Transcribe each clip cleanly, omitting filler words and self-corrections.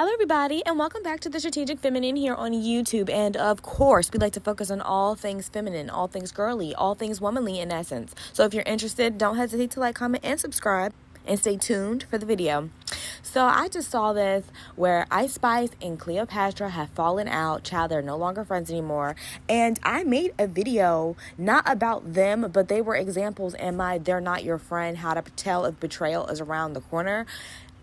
Hello everybody, and welcome back to The Strategic Feminine here on YouTube. And of course, we like to focus on all things feminine, all things girly, all things womanly in essence. So if you're interested, don't hesitate to like, comment, and subscribe, and stay tuned for the video. So I just saw this where Ice Spice and Cleopatra have fallen out. Child, they're no longer friends anymore. And I made a video not about them, but they were examples in my They're Not Your Friend, How to Tell If Betrayal Is Around the Corner.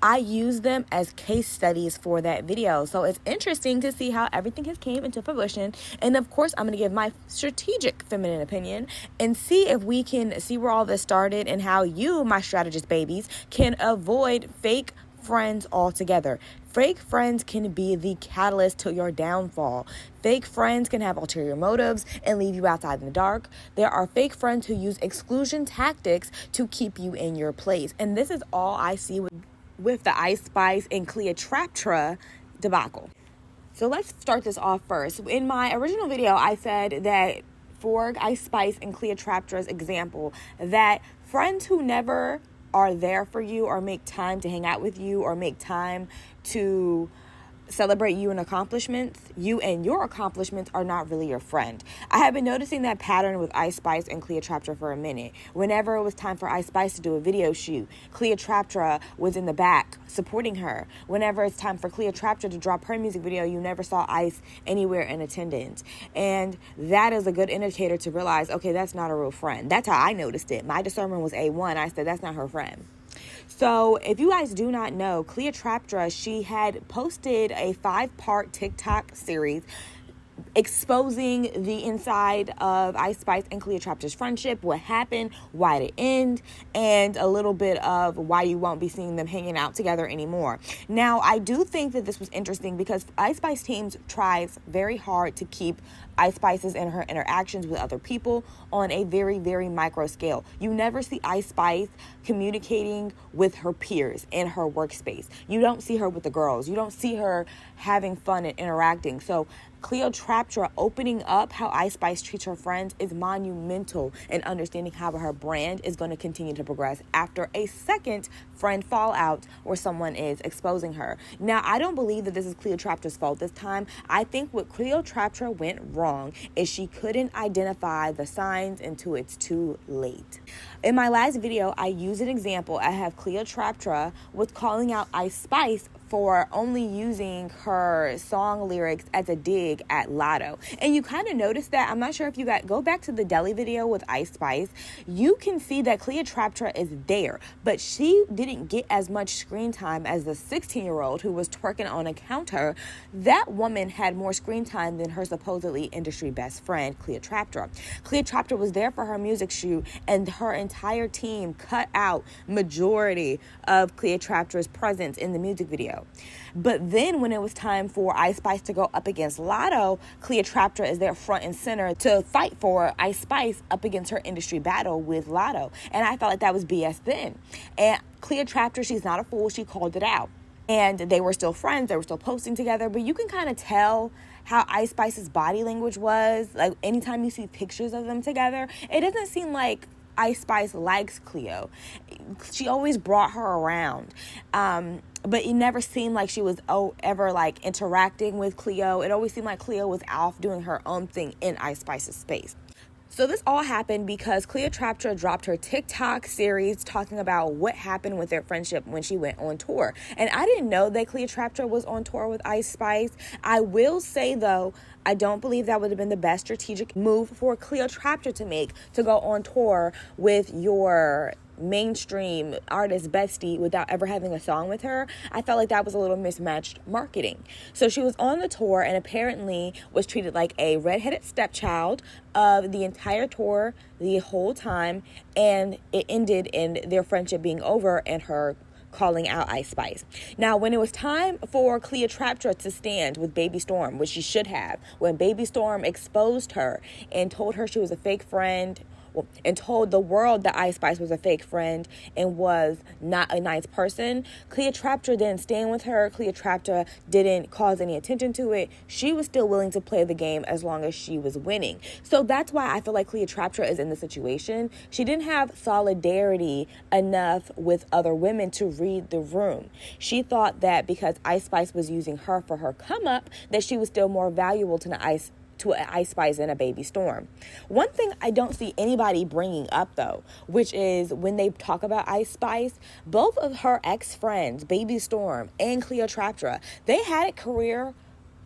I used them as case studies for that video. So it's interesting to see how everything has came into fruition. And of course, I'm going to give my strategic feminine opinion and see if we can see where all this started and how you, my strategist babies, can avoid fake friends altogether. Fake friends can be the catalyst to your downfall. Fake friends can have ulterior motives and leave you outside in the dark. There are fake friends who use exclusion tactics to keep you in your place. And this is all I see with the Ice Spice and Cleotrapa debacle. So let's start this off first. In my original video, I said that for Ice Spice and Cleotrapa's example, that friends who never are there for you or make time to hang out with you or make time to celebrate you and your accomplishments are not really your friend. I have been noticing that pattern with Ice Spice and Cleotrapa for a minute. Whenever it was time for Ice Spice to do a video shoot, Cleotrapa was in the back supporting her. Whenever it's time for Cleotrapa to drop her music video, you never saw Ice anywhere in attendance. And that is a good indicator to realize, okay, that's not a real friend. That's how I noticed it. My discernment was A1. I said, that's not her friend. So if you guys do not know, Cleotrapa, she had posted a 5-part TikTok series exposing the inside of Ice Spice and Cleotrapa's friendship, what happened, why it ended, and a little bit of why you won't be seeing them hanging out together anymore. Now, I do think that this was interesting because Ice Spice teams tries very hard to keep Ice Spice's and her interactions with other people on a very, very micro scale. You never see Ice Spice communicating with her peers in her workspace. You don't see her with the girls. You don't see her having fun and interacting. So Cleotrapa opening up how Ice Spice treats her friends is monumental in understanding how her brand is going to continue to progress after a second friend fallout where someone is exposing her. Now, I don't believe that this is Cleotrapa's fault this time. I think what Cleotrapa went wrong is she couldn't identify the signs until it's too late. In my last video, I used an example. I have Cleotrapa was calling out Ice Spice for only using her song lyrics as a dig at Lotto. And you kind of notice that. I'm not sure if you go back to the deli video with Ice Spice. You can see that Cleotrapa is there, but she didn't get as much screen time as the 16-year-old who was twerking on a counter. That woman had more screen time than her supposedly industry best friend, Cleotrapa. Cleotrapa was there for her music shoot, and her entire team cut out majority of Cleotrapa's presence in the music video. But then when it was time for Ice Spice to go up against Lotto, Cleotrapa is there front and center to fight for Ice Spice up against her industry battle with Lotto. And I felt like that was BS then. And Cleotrapa, she's not a fool. She called it out. And they were still friends. They were still posting together. But you can kind of tell how Ice Spice's body language was. Like anytime you see pictures of them together, it doesn't seem like Ice Spice likes Cleo. She always brought her around. But it never seemed like she was ever like interacting with Cleo. It always seemed like Cleo was off doing her own thing in Ice Spice's space. So this all happened because Cleotrapa dropped her TikTok series talking about what happened with their friendship when she went on tour. And I didn't know that Cleotrapa was on tour with Ice Spice. I will say, though, I don't believe that would have been the best strategic move for Cleotrapa to make, to go on tour with your mainstream artist bestie without ever having a song with her. I felt like that was a little mismatched marketing. So she was on the tour and apparently was treated like a redheaded stepchild of the entire tour the whole time, and it ended in their friendship being over and her calling out Ice Spice. Now, when it was time for Cleotrapa to stand with Baby Storm, which she should have, when Baby Storm exposed her and told her she was a fake friend, and told the world that Ice Spice was a fake friend and was not a nice person, Cleotrapa didn't stand with her. Cleotrapa didn't cause any attention to it. She was still willing to play the game as long as she was winning. So that's why I feel like Cleotrapa is in the situation. She didn't have solidarity enough with other women to read the room. She thought that because Ice Spice was using her for her come up, that she was still more valuable to an Ice Spice and a Baby Storm. One thing I don't see anybody bringing up, though, which is when they talk about Ice Spice, both of her ex-friends, Baby Storm and Cleotrapa, they had a career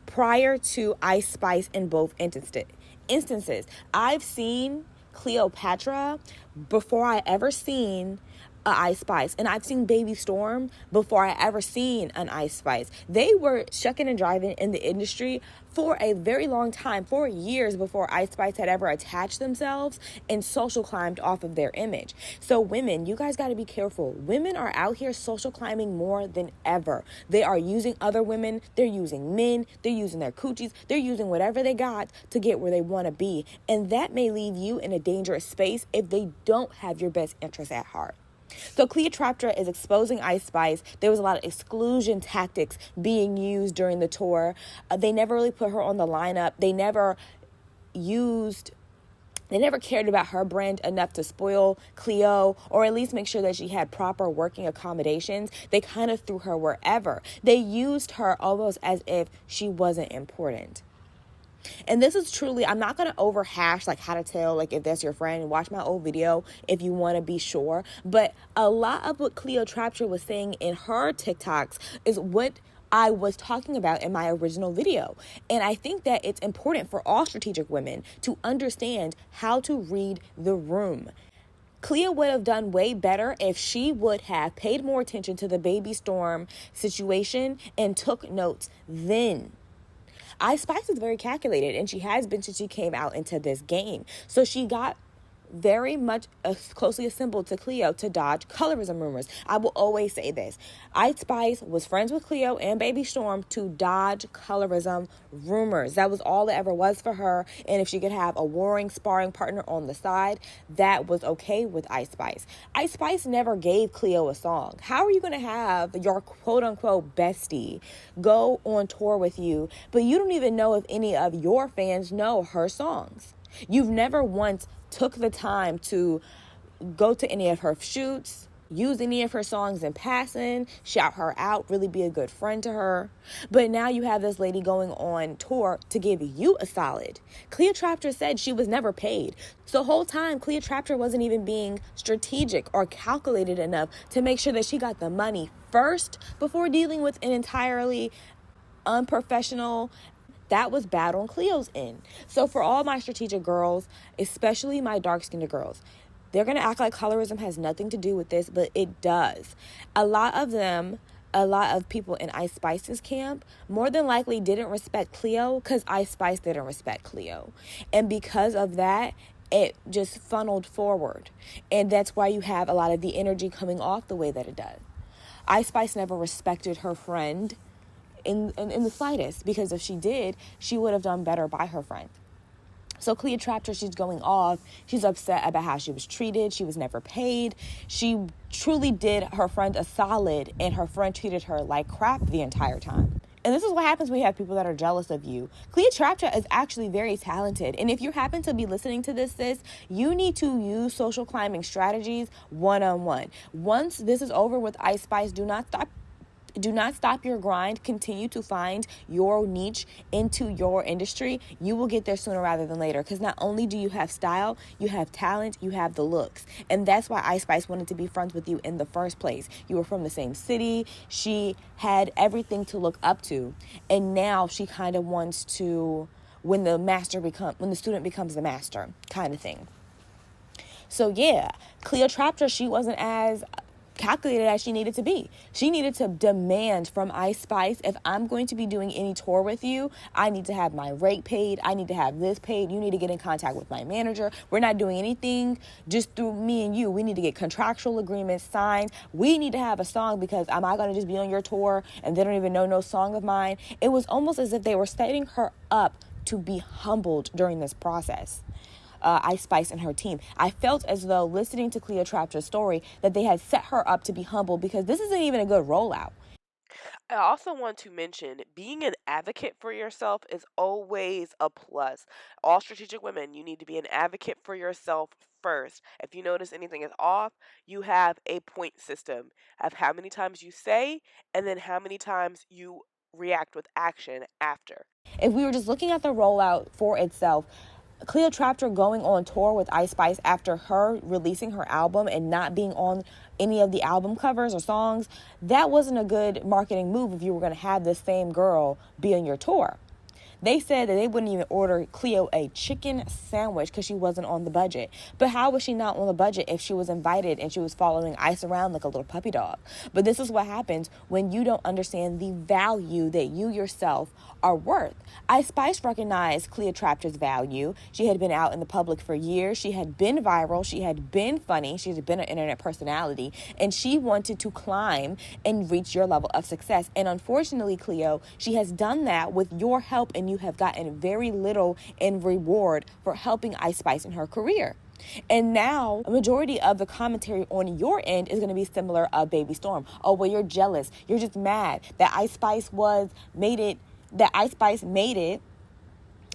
prior to Ice Spice in both instances. I've seen Cleopatra before I ever seen Ice Spice, and I've seen Baby Storm before I ever seen an Ice Spice. They were shucking and driving in the industry for a very long time, 4 years before Ice Spice had ever attached themselves and social climbed off of their image. So women, you guys got to be careful. Women are out here social climbing more than ever. They are using other women. They're using men. They're using their coochies. They're using whatever they got to get where they want to be. And that may leave you in a dangerous space if they don't have your best interests at heart. So Cleotrapa is exposing Ice Spice. There was a lot of exclusion tactics being used during the tour. They never really put her on the lineup. They never cared about her brand enough to spoil Cleo or at least make sure that she had proper working accommodations. They kind of threw her wherever. They used her almost as if she wasn't important. And this is truly, I'm not going to overhash like how to tell, like if that's your friend, watch my old video if you want to be sure. But a lot of what Cleotrapa was saying in her TikToks is what I was talking about in my original video. And I think that it's important for all strategic women to understand how to read the room. Cleo would have done way better if she would have paid more attention to the Baby Storm situation and took notes then. Ice Spice is very calculated, and she has been since she came out into this game. So she got very much closely assembled to Cleo to dodge colorism rumors. I will always say this. Ice Spice was friends with Cleo and Baby Storm to dodge colorism rumors. That was all it ever was for her. And if she could have a warring sparring partner on the side, that was okay with Ice Spice. Ice Spice never gave Cleo a song. How are you going to have your quote-unquote bestie go on tour with you, but you don't even know if any of your fans know her songs? You've never once took the time to go to any of her shoots, use any of her songs in passing, shout her out, really be a good friend to her. But now you have this lady going on tour to give you a solid. Cleotrapa said she was never paid. So the whole time, Cleotrapa wasn't even being strategic or calculated enough to make sure that she got the money first before dealing with an entirely unprofessional. That was bad on Cleo's end. So for all my strategic girls, especially my dark-skinned girls, they're going to act like colorism has nothing to do with this, but it does. A lot of people in Ice Spice's camp more than likely didn't respect Cleo because Ice Spice didn't respect Cleo. And because of that, it just funneled forward. And that's why you have a lot of the energy coming off the way that it does. Ice Spice never respected her friend in the slightest, because if she did, she would have done better by her friend. So Cleotrapa, she's going off. She's upset about how she was treated. She was never paid. She truly did her friend a solid, and her friend treated her like crap the entire time. And this is what happens when you have people that are jealous of you. Cleotrapa is actually very talented. And if you happen to be listening to this, sis, you need to use social climbing strategies one-on-one. Once this is over with Ice Spice, do not stop your grind. Continue to find your niche into your industry. You will get there sooner rather than later, because not only do you have style, you have talent, you have the looks. And that's why Ice Spice wanted to be friends with you in the first place. You were from the same city. She had everything to look up to. And now she kind of wants to, when the student becomes the master kind of thing. So yeah, Cleotrapa, she wasn't as calculated as she needed to be. She needed to demand from Ice Spice, if I'm going to be doing any tour with you, I need to have my rate paid. I need to have this paid. You need to get in contact with my manager. We're not doing anything just through me and you. We need to get contractual agreements signed. We need to have a song, because am I going to just be on your tour and they don't even know no song of mine? It was almost as if they were setting her up to be humbled during this process. Ice Spice and her team. I felt as though listening to Cleotrapa's story that they had set her up to be humble because this isn't even a good rollout. I also want to mention being an advocate for yourself is always a plus. All strategic women, you need to be an advocate for yourself first. If you notice anything is off, you have a point system of how many times you say and then how many times you react with action after. If we were just looking at the rollout for itself, Cleopatra going on tour with Ice Spice after her releasing her album and not being on any of the album covers or songs, that wasn't a good marketing move if you were going to have this same girl be on your tour. They said that they wouldn't even order Cleo a chicken sandwich because she wasn't on the budget. But how was she not on the budget if she was invited and she was following Ice around like a little puppy dog? But this is what happens when you don't understand the value that you yourself are worth. Ice Spice recognized Cleopatra's value. She had been out in the public for years. She had been viral. She had been funny. She had been an internet personality. And she wanted to climb and reach your level of success. And unfortunately, Cleo, she has done that with your help, and you have gotten very little in reward for helping Ice Spice in her career. And now a majority of the commentary on your end is going to be similar of Baby Storm. Oh, well, you're jealous. You're just mad that Ice Spice made it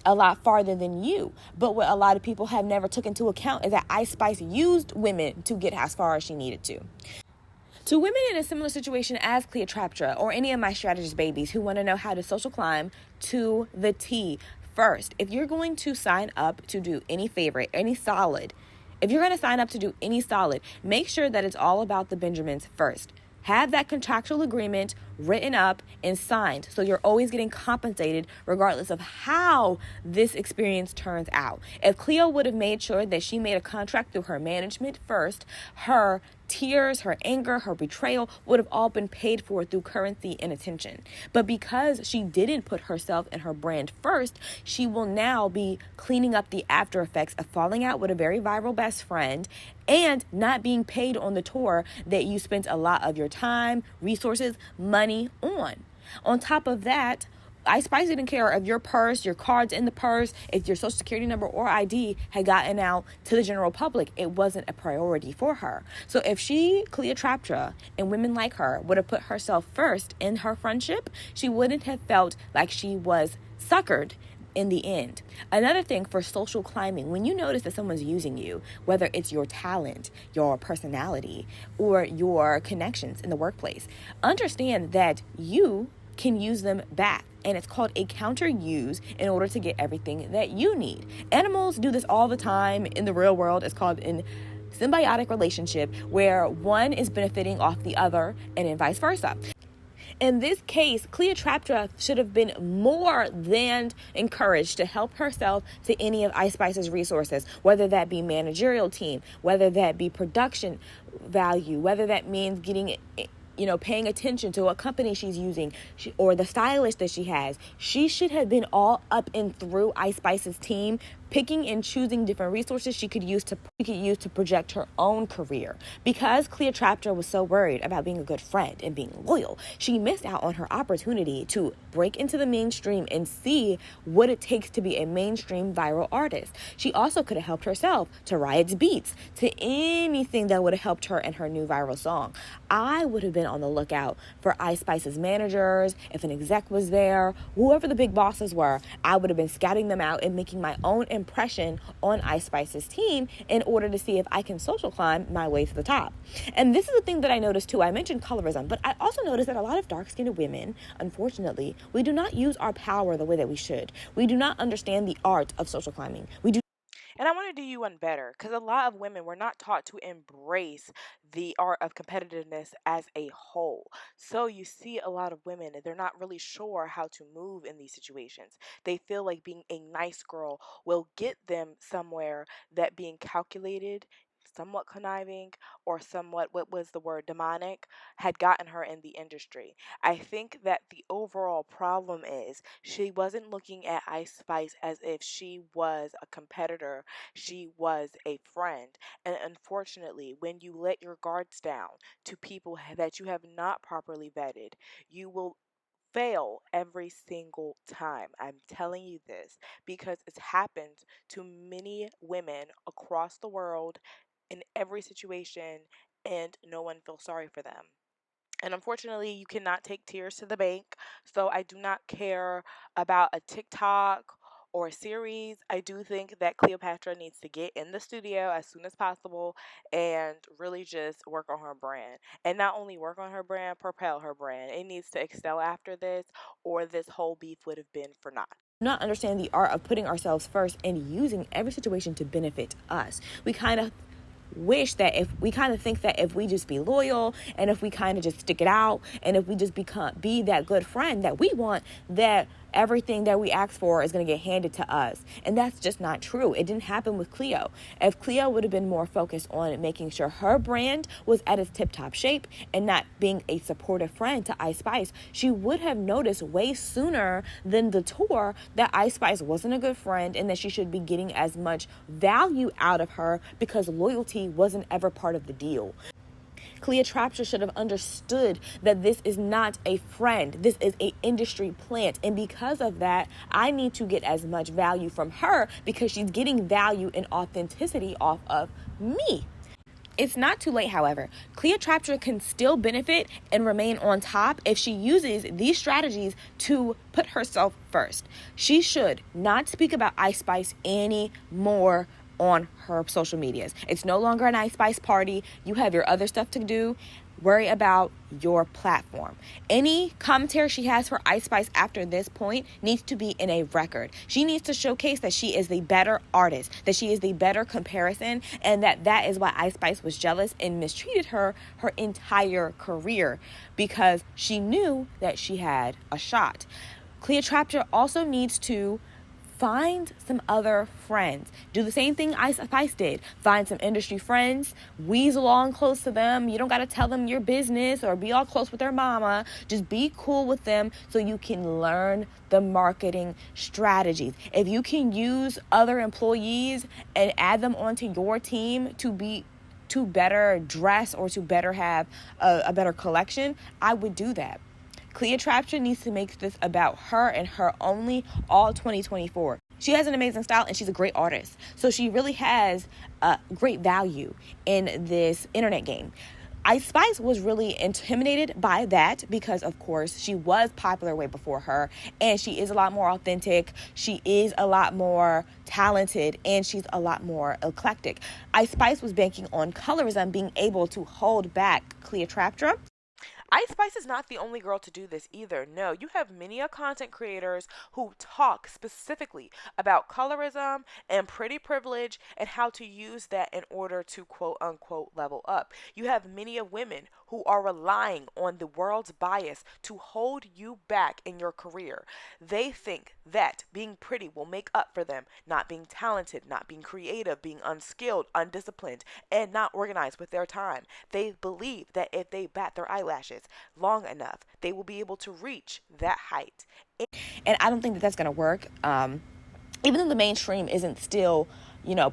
a lot farther than you. But what a lot of people have never took into account is that Ice Spice used women to get as far as she needed to. To women in a similar situation as Cleopatra or any of my strategist babies who want to know how to social climb to the T, first, if you're going to sign up to do any favorite, any solid, if you're going to sign up to do any solid, make sure that it's all about the Benjamins first. Have that contractual agreement written up and signed so you're always getting compensated regardless of how this experience turns out. If Cleo would have made sure that she made a contract through her management first, her tears, her anger, her betrayal would have all been paid for through currency and attention. But because she didn't put herself and her brand first, she will now be cleaning up the after effects of falling out with a very viral best friend and not being paid on the tour that you spent a lot of your time, resources, money on. On top of that, Ice Spice didn't care if your purse, your cards in the purse, if your social security number or ID had gotten out to the general public. It wasn't a priority for her. So if she, Cleopatra, and women like her would have put herself first in her friendship, she wouldn't have felt like she was suckered in the end. Another thing for social climbing, when you notice that someone's using you, whether it's your talent, your personality, or your connections in the workplace, understand that you can use them back. And it's called a counter use in order to get everything that you need. Animals do this all the time in the real world. It's called an symbiotic relationship where one is benefiting off the other and then vice versa. In this case, Cleopatra should have been more than encouraged to help herself to any of Ice Spice's resources, whether that be managerial team, whether that be production value, whether that means getting paying attention to what company she's using or the stylist that she has. She should have been all up and through Ice Spice's team, picking and choosing different resources she could use to project her own career. Because Cleopatra was so worried about being a good friend and being loyal, she missed out on her opportunity to break into the mainstream and see what it takes to be a mainstream viral artist. She also could have helped herself to Riot's beats, to anything that would have helped her in her new viral song. I would have been on the lookout for Ice Spice's managers. If an exec was there, whoever the big bosses were, I would have been scouting them out and making my own impression on Ice Spice's team in order to see if I can social climb my way to the top. And this is the thing that I noticed too. I mentioned colorism, but I also noticed that a lot of dark-skinned women, unfortunately, we do not use our power the way that we should. We do not understand the art of social climbing. And I want to do you one better because a lot of women were not taught to embrace the art of competitiveness as a whole. So you see a lot of women, they're not really sure how to move in these situations. They feel like being a nice girl will get them somewhere that being calculated, somewhat conniving, or somewhat, what was the word, demonic, had gotten her in the industry. I think that the overall problem is she wasn't looking at Ice Spice as if she was a competitor, she was a friend. And unfortunately, when you let your guards down to people that you have not properly vetted, you will fail every single time. I'm telling you this because it's happened to many women across the world in every situation, and no one feels sorry for them. And unfortunately, you cannot take tears to the bank. So I do not care about a TikTok or a series. I do think that Cleopatra needs to get in the studio as soon as possible and really just work on her brand. And not only work on her brand, propel her brand. It needs to excel after this, or this whole beef would have been for naught. Not understand the art of putting ourselves first and using every situation to benefit us. We kind of think that if we just be loyal and if we kind of just stick it out and if we just be that good friend that we want, that everything that we ask for is going to get handed to us. And that's just not true. It didn't happen with Cleo. If Cleo would have been more focused on making sure her brand was at its tip-top shape and not being a supportive friend to Ice Spice, she would have noticed way sooner than the tour that Ice Spice wasn't a good friend and that she should be getting as much value out of her because loyalty wasn't ever part of the deal. Cleopatra should have understood that this is not a friend. This is a industry plant. And because of that, I need to get as much value from her because she's getting value and authenticity off of me. It's not too late, however. Cleopatra can still benefit and remain on top if she uses these strategies to put herself first. She should not speak about Ice Spice anymore on her social medias. It's no longer an Ice Spice party. You have your other stuff to do. Worry about your platform. Any commentary she has for Ice Spice after this point needs to be in a record. She needs to showcase that she is the better artist, that she is the better comparison, and that is why Ice Spice was jealous and mistreated her entire career because she knew that she had a shot. Cleopatra also needs to find some other friends. Do the same thing Ice Spice did. Find some industry friends, weasel along close to them. You don't got to tell them your business or be all close with their mama. Just be cool with them so you can learn the marketing strategies. If you can use other employees and add them onto your team to better dress or to better have a better collection, I would do that. Cleopatra needs to make this about her and her only all 2024. She has an amazing style and she's a great artist. So she really has great value in this internet game. Ice Spice was really intimidated by that because, of course, she was popular way before her and she is a lot more authentic. She is a lot more talented and she's a lot more eclectic. Ice Spice was banking on colorism being able to hold back Cleopatra. Ice Spice is not the only girl to do this either. No, you have many content creators who talk specifically about colorism and pretty privilege and how to use that in order to quote unquote level up. You have many of women who are relying on the world's bias to hold you back in your career. They think that being pretty will make up for them not being talented, not being creative, being unskilled, undisciplined, and not organized with their time. They believe that if they bat their eyelashes long enough, they will be able to reach that height. And I don't think that that's going to work. Even though the mainstream isn't still,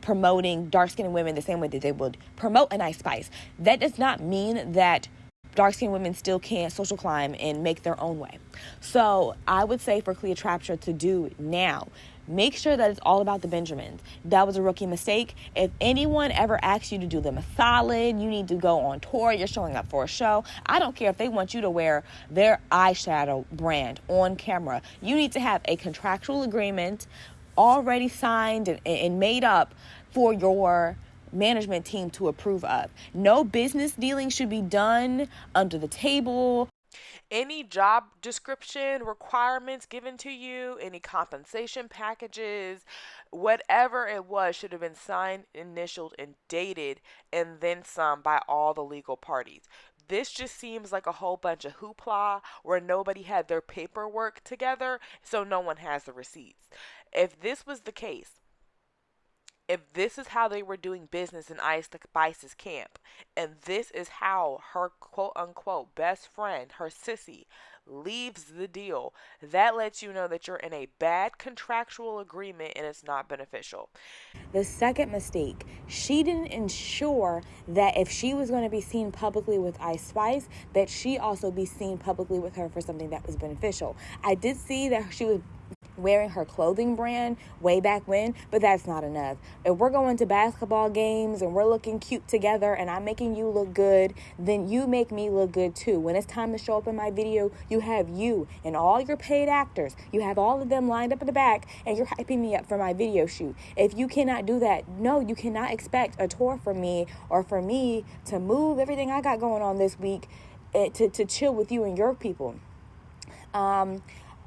promoting dark-skinned women the same way that they would promote an Ice Spice, that does not mean that dark-skinned women still can't social climb and make their own way. So I would say for Cleopatra to do now, make sure that it's all about the Benjamins. That was a rookie mistake. If anyone ever asks you to do them a solid, you need to go on tour, you're showing up for a show. I don't care if they want you to wear their eyeshadow brand on camera. You need to have a contractual agreement already signed and made up for your management team to approve of. No business dealing should be done under the table. Any job description requirements given to you, any compensation packages, whatever it was, should have been signed, initialed, and dated, and then some by all the legal parties. This just seems like a whole bunch of hoopla where nobody had their paperwork together, so no one has the receipts. If this was the case, if this is how they were doing business in Ice Spice's camp, and this is how her quote unquote best friend, her sissy, leaves the deal, that lets you know that you're in a bad contractual agreement and it's not beneficial. The second mistake, she didn't ensure that if she was going to be seen publicly with Ice Spice, that she also be seen publicly with her for something that was beneficial. I did see that she was wearing her clothing brand way back when, but that's not enough. If we're going to basketball games and we're looking cute together and I'm making you look good, then you make me look good too. When it's time to show up in my video, you have you and all your paid actors. You have all of them lined up in the back and you're hyping me up for my video shoot. If you cannot do that, no, you cannot expect a tour from me or for me to move everything I got going on this week to chill with you and your people.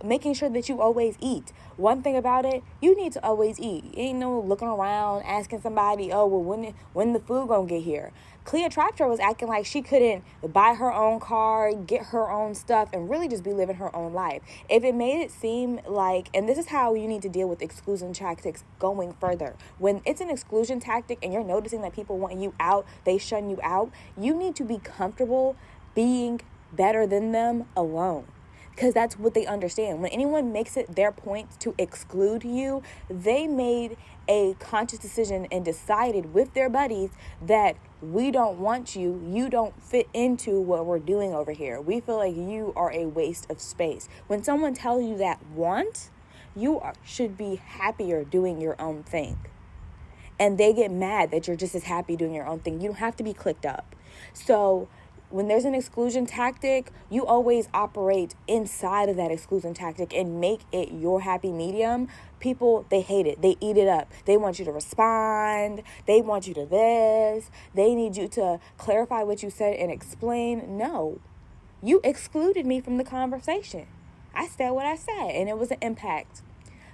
Making sure that you always eat. One thing about it, you need to always eat. Ain't no looking around, asking somebody, oh, well, when the food gonna get here? Cleotrapa was acting like she couldn't buy her own car, get her own stuff, and really just be living her own life. If it made it seem like, and this is how you need to deal with exclusion tactics going further. When it's an exclusion tactic and you're noticing that people want you out, they shun you out, you need to be comfortable being better than them alone. Because that's what they understand. When anyone makes it their point to exclude you, they made a conscious decision and decided with their buddies that we don't want you. You don't fit into what we're doing over here. We feel like you are a waste of space. When someone tells you that once, should be happier doing your own thing. And they get mad that you're just as happy doing your own thing. You don't have to be clicked up. So when there's an exclusion tactic, you always operate inside of that exclusion tactic and make it your happy medium. People, they hate it. They eat it up. They want you to respond. They want you to this. They need you to clarify what you said and explain. No, you excluded me from the conversation. I said what I said, and it was an impact.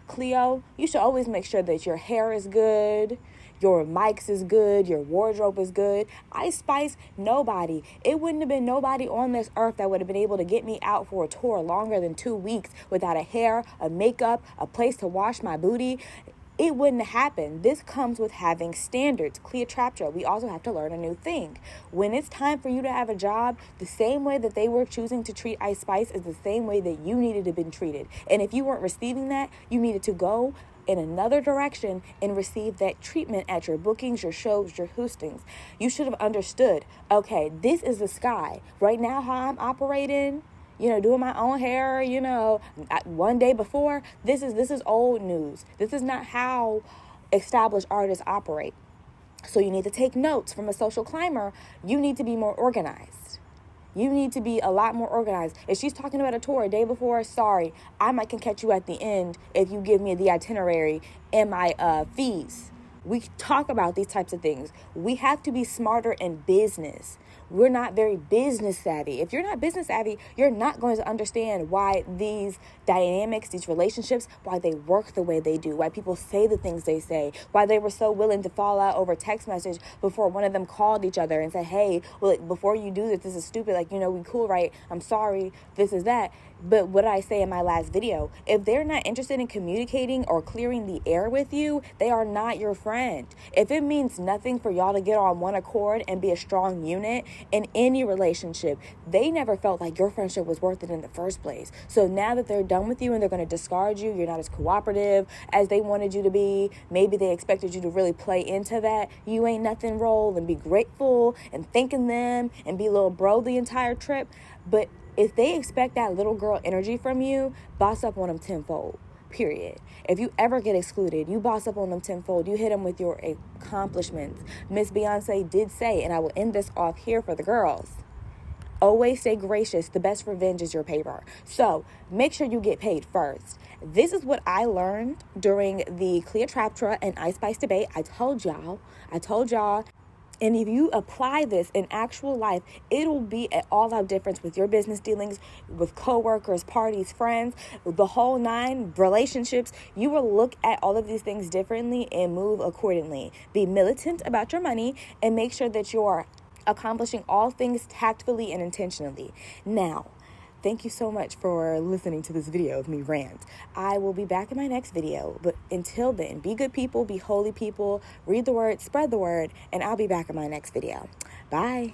Cleo, you should always make sure that your hair is good, your mics is good, your wardrobe is good. Ice Spice, nobody. It wouldn't have been nobody on this earth that would have been able to get me out for a tour longer than 2 weeks without a hair, a makeup, a place to wash my booty. It wouldn't happen. This comes with having standards. Cleotrapa, we also have to learn a new thing. When it's time for you to have a job, the same way that they were choosing to treat Ice Spice is the same way that you needed to have been treated. And if you weren't receiving that, you needed to go in another direction and receive that treatment at your bookings, your shows, your hostings. You should have understood, okay, this is the sky. Right now, how I'm operating, doing my own hair, one day before, this is old news. This is not how established artists operate. So you need to take notes from a social climber. You need to be more organized. You need to be a lot more organized. If she's talking about a tour a day before, sorry, I might can catch you at the end if you give me the itinerary and my fees. We talk about these types of things. We have to be smarter in business. We're not very business savvy. If you're not business savvy, you're not going to understand why these dynamics, these relationships, why they work the way they do, why people say the things they say, why they were so willing to fall out over text message before one of them called each other and said, hey, well, before you do this is stupid. We cool, right? I'm sorry. This is that. But what did I say in my last video? If they're not interested in communicating or clearing the air with you, they are not your friend. If it means nothing for y'all to get on one accord and be a strong unit in any relationship, they never felt like your friendship was worth it in the first place. So now that they're done with you and they're going to discard you, you're not as cooperative as they wanted you to be. Maybe they expected you to really play into that you ain't nothing role and be grateful and thanking them and be a little bro the entire trip. But if they expect that little girl energy from you, boss up on them tenfold, period. If you ever get excluded, you boss up on them tenfold. You hit them with your accomplishments. Miss Beyonce did say, and I will end this off here for the girls, always stay gracious. The best revenge is your paper. So make sure you get paid first. This is what I learned during the Cleotrapa and Ice Spice debate. I told y'all. And if you apply this in actual life, it'll be an all-out difference with your business dealings, with coworkers, parties, friends, the whole nine, relationships. You will look at all of these things differently and move accordingly. Be militant about your money and make sure that you're accomplishing all things tactfully and intentionally. Now, thank you so much for listening to this video of me rant. I will be back in my next video. But until then, be good people, be holy people, read the word, spread the word, and I'll be back in my next video. Bye.